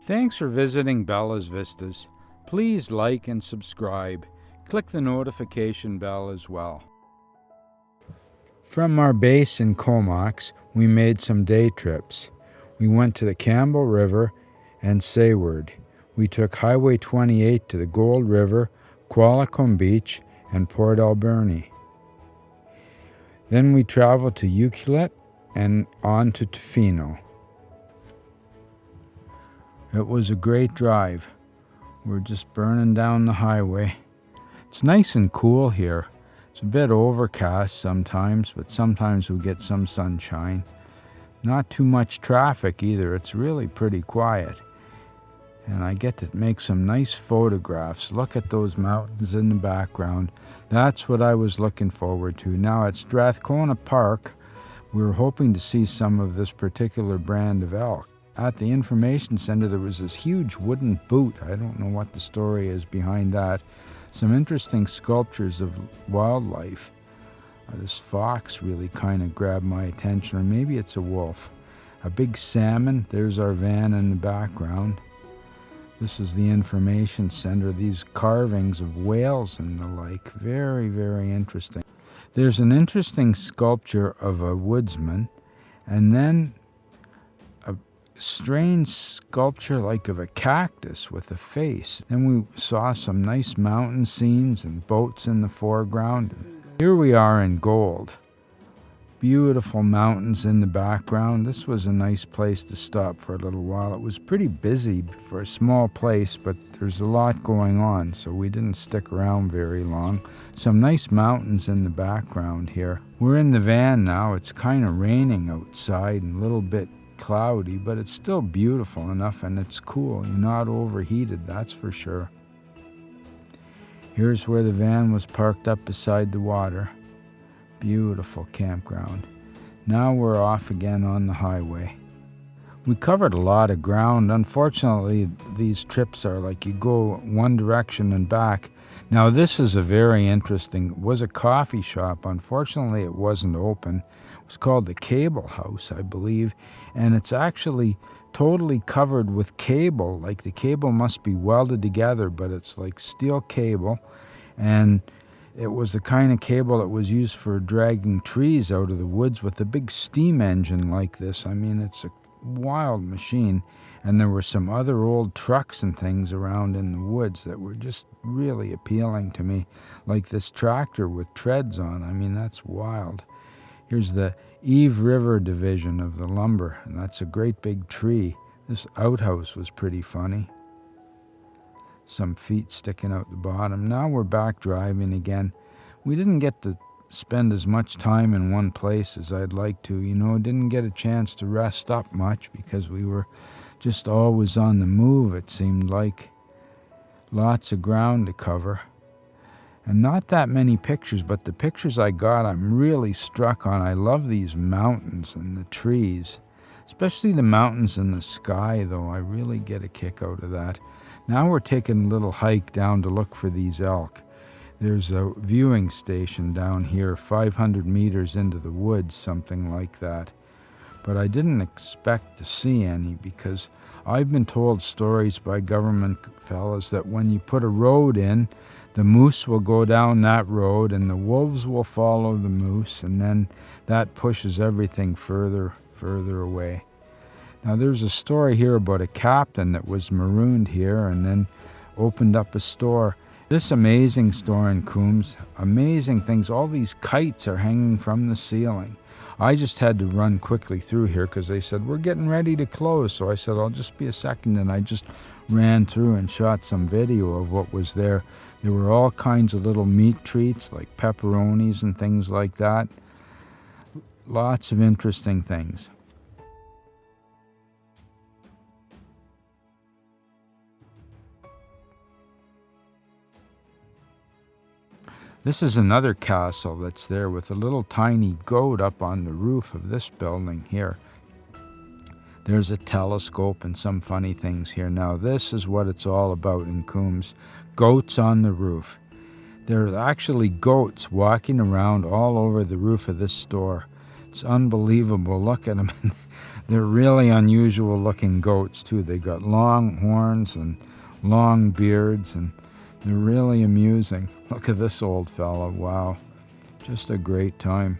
Thanks for visiting Bella's Vistas. Please like and subscribe. Click the notification bell as well. From our base in Comox, we made some day trips. We went to the Campbell River and Seward. We took Highway 28 to the Gold River, Qualicum Beach, and Port Alberni. Then we traveled to Ucluelet and on to Tofino. It was a great drive. We're just burning down the highway. It's nice and cool here. It's a bit overcast sometimes, but sometimes we get some sunshine. Not too much traffic either. It's really pretty quiet. And I get to make some nice photographs. Look at those mountains in the background. That's what I was looking forward to. Now at Strathcona Park, we were hoping to see some of this particular brand of elk. At the information center, there was this huge wooden boot. I don't know what the story is behind that. Some interesting sculptures of wildlife. This fox really kind of grabbed my attention, or maybe it's a wolf. A big salmon. There's our van in the background. This is the information center. These carvings of whales and the like. Very, very interesting. There's an interesting sculpture of a woodsman, and then a strange sculpture like of a cactus with a face. Then we saw some nice mountain scenes and boats in the foreground. Here we are in Gold. Beautiful mountains in the background. This was a nice place to stop for a little while. It was pretty busy for a small place, but there's a lot going on, so we didn't stick around very long. Some nice mountains in the background here. We're in the van now. It's kind of raining outside and a little bit cloudy, but it's still beautiful enough and it's cool. You're not overheated, that's for sure. Here's where the van was parked up beside the water. Beautiful campground. Now we're off again on the highway. We covered a lot of ground. Unfortunately, these trips are like you go one direction and back. Now this is a very interesting, it was a coffee shop. Unfortunately, it wasn't open. It was called the Cable House, I believe, and it's actually totally covered with cable. Like the cable must be welded together, but it's like steel cable, and it was the kind of cable that was used for dragging trees out of the woods with a big steam engine like this. I mean, it's a wild machine. And there were some other old trucks and things around in the woods that were just really appealing to me. Like this tractor with treads on. I mean, that's wild. Here's the Eve River division of the lumber, and that's a great big tree. This outhouse was pretty funny. Some feet sticking out the bottom. Now we're back driving again. We didn't get to spend as much time in one place as I'd like to. Didn't get a chance to rest up much because we were just always on the move, it seemed like. Lots of ground to cover. And not that many pictures, but the pictures I got I'm really struck on. I love these mountains and the trees. Especially the mountains in the sky, though. I really get a kick out of that. Now we're taking a little hike down to look for these elk. There's a viewing station down here, 500 meters into the woods, something like that. But I didn't expect to see any because I've been told stories by government fellas that when you put a road in, the moose will go down that road and the wolves will follow the moose, and then that pushes everything further away. Now there's a story here about a captain that was marooned here and then opened up a store. This amazing store in Coombs, amazing things. All these kites are hanging from the ceiling. I just had to run quickly through here because they said, we're getting ready to close. So I said, I'll just be a second, and I just ran through and shot some video of what was there. There were all kinds of little meat treats like pepperonis and things like that. Lots of interesting things. This is another castle that's there with a little tiny goat up on the roof of this building here. There's a telescope and some funny things here. Now this is what it's all about in Coombs. Goats on the roof. There are actually goats walking around all over the roof of this store. It's unbelievable. Look at them. They're really unusual looking goats too. They got long horns and long beards, and they're really amusing. Look at this old fella, wow. Just a great time.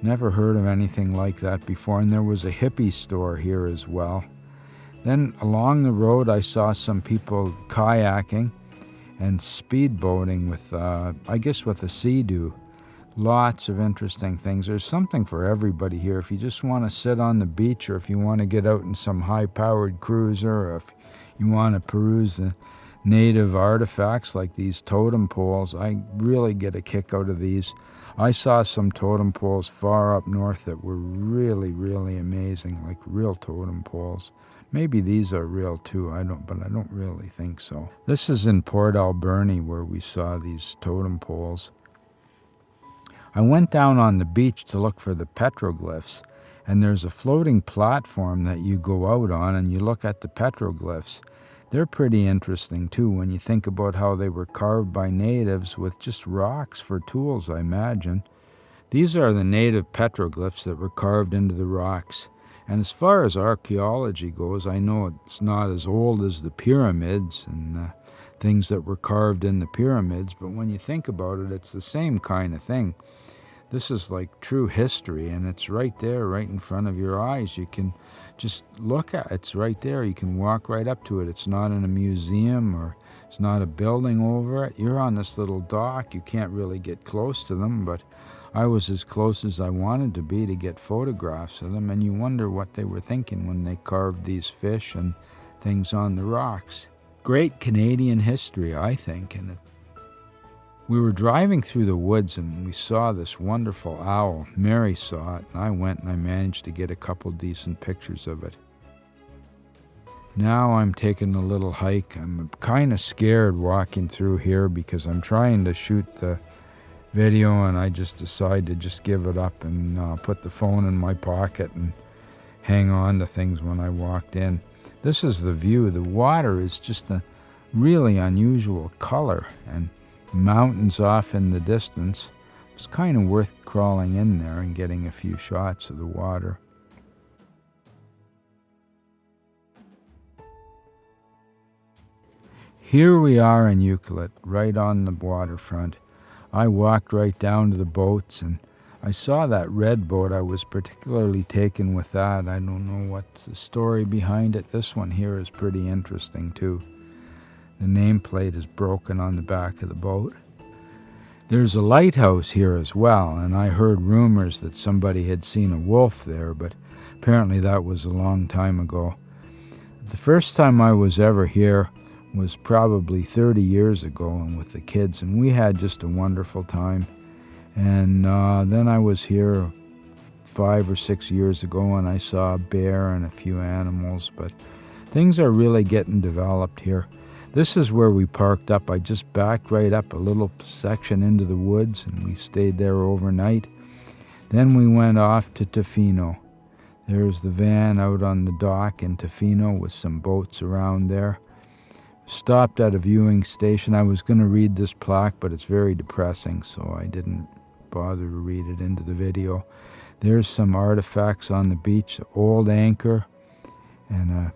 Never heard of anything like that before, and there was a hippie store here as well. Then along the road I saw some people kayaking and speedboating with, I guess with a Sea-Doo. Lots of interesting things. There's something for everybody here. If you just want to sit on the beach, or if you want to get out in some high-powered cruiser, or if you want to peruse the native artifacts like these totem poles, I really get a kick out of these. I saw some totem poles far up north that were really, really amazing, like real totem poles. Maybe these are real too, but I don't really think so. This is in Port Alberni where we saw these totem poles. I went down on the beach to look for the petroglyphs, and there's a floating platform that you go out on and you look at the petroglyphs. They're pretty interesting too when you think about how they were carved by natives with just rocks for tools, I imagine. These are the native petroglyphs that were carved into the rocks. And as far as archaeology goes, I know it's not as old as the pyramids and things that were carved in the pyramids, but when you think about it, it's the same kind of thing. This is like true history, and it's right there, right in front of your eyes. You can just look at it. It's right there. You can walk right up to it. It's not in a museum, or it's not a building over it. You're on this little dock. You can't really get close to them, but I was as close as I wanted to be to get photographs of them, and you wonder what they were thinking when they carved these fish and things on the rocks. Great Canadian history, I think, and we were driving through the woods and we saw this wonderful owl. Mary saw it, and I went and I managed to get a couple decent pictures of it. Now I'm taking a little hike. I'm kind of scared walking through here because I'm trying to shoot the video, and I just decided to just give it up and put the phone in my pocket and hang on to things when I walked in. This is the view. The water is just a really unusual color, and mountains off in the distance. It's kind of worth crawling in there and getting a few shots of the water. Here we are in Ucluelet, right on the waterfront. I walked right down to the boats, and I saw that red boat. I was particularly taken with that. I don't know what's the story behind it. This one here is pretty interesting too. The nameplate is broken on the back of the boat. There's a lighthouse here as well, and I heard rumors that somebody had seen a wolf there, but apparently that was a long time ago. The first time I was ever here was probably 30 years ago, and with the kids, and we had just a wonderful time. And then I was here 5 or 6 years ago, and I saw a bear and a few animals, but things are really getting developed here. This is where we parked up. I just backed right up a little section into the woods, and we stayed there overnight. Then we went off to Tofino. There's the van out on the dock in Tofino with some boats around there. Stopped at a viewing station. I was going to read this plaque, but it's very depressing, so I didn't bother to read it into the video. There's some artifacts on the beach, an old anchor and a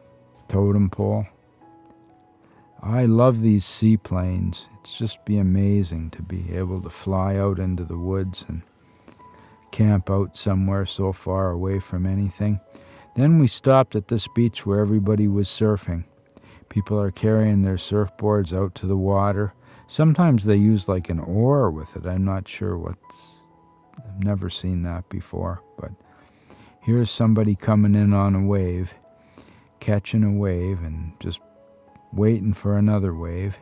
totem pole. I love these seaplanes. It's just be amazing to be able to fly out into the woods and camp out somewhere so far away from anything. Then we stopped at this beach where everybody was surfing. People are carrying their surfboards out to the water. Sometimes they use like an oar with it. I'm not sure I've never seen that before, but here's somebody coming in on a wave, catching a wave and just waiting for another wave.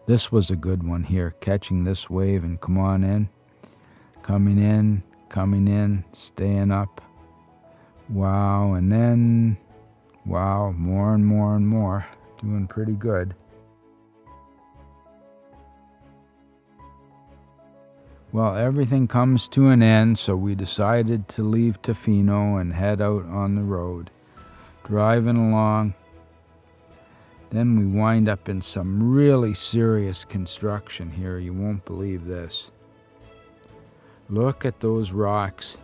This was a good one here, catching this wave and come on in, coming in, staying up. Wow, and then, wow, more and more and more. Doing pretty good. Well, everything comes to an end, so we decided to leave Tofino and head out on the road. Driving along, then we wind up in some really serious construction here. You won't believe this. Look at those rocks.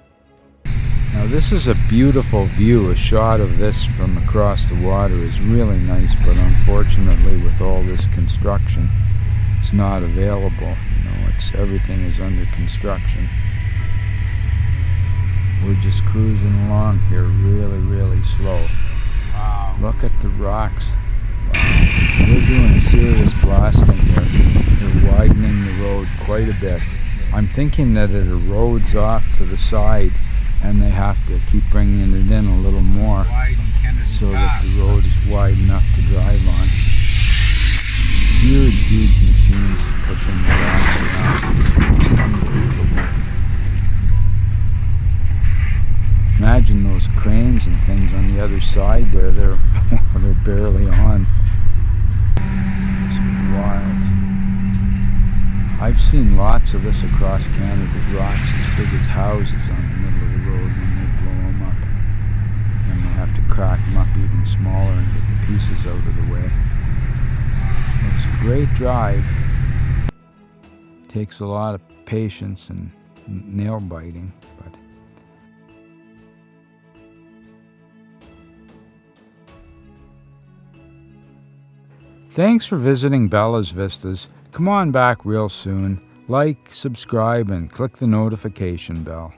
Now this is a beautiful view. A shot of this from across the water is really nice, but unfortunately with all this construction, it's not available. Everything is under construction. We're just cruising along here really, really slow. Wow. Look at the rocks. Wow. They're doing serious blasting here. They're widening the road quite a bit. I'm thinking that it erodes off to the side and they have to keep bringing it in a little more so that the road is wide enough to drive on. Huge machines pushing the rocks around. Just unbelievable. Imagine those cranes and things on the other side there. They're barely on. It's wild. I've seen lots of this across Canada. Rocks as big as houses on the middle of the road when they blow them up. Then they have to crack them up even smaller and get the pieces out of the way. It's a great drive. Takes a lot of patience and nail biting, but thanks for visiting Bella's Vistas. Come on back real soon. Like, subscribe, and click the notification bell.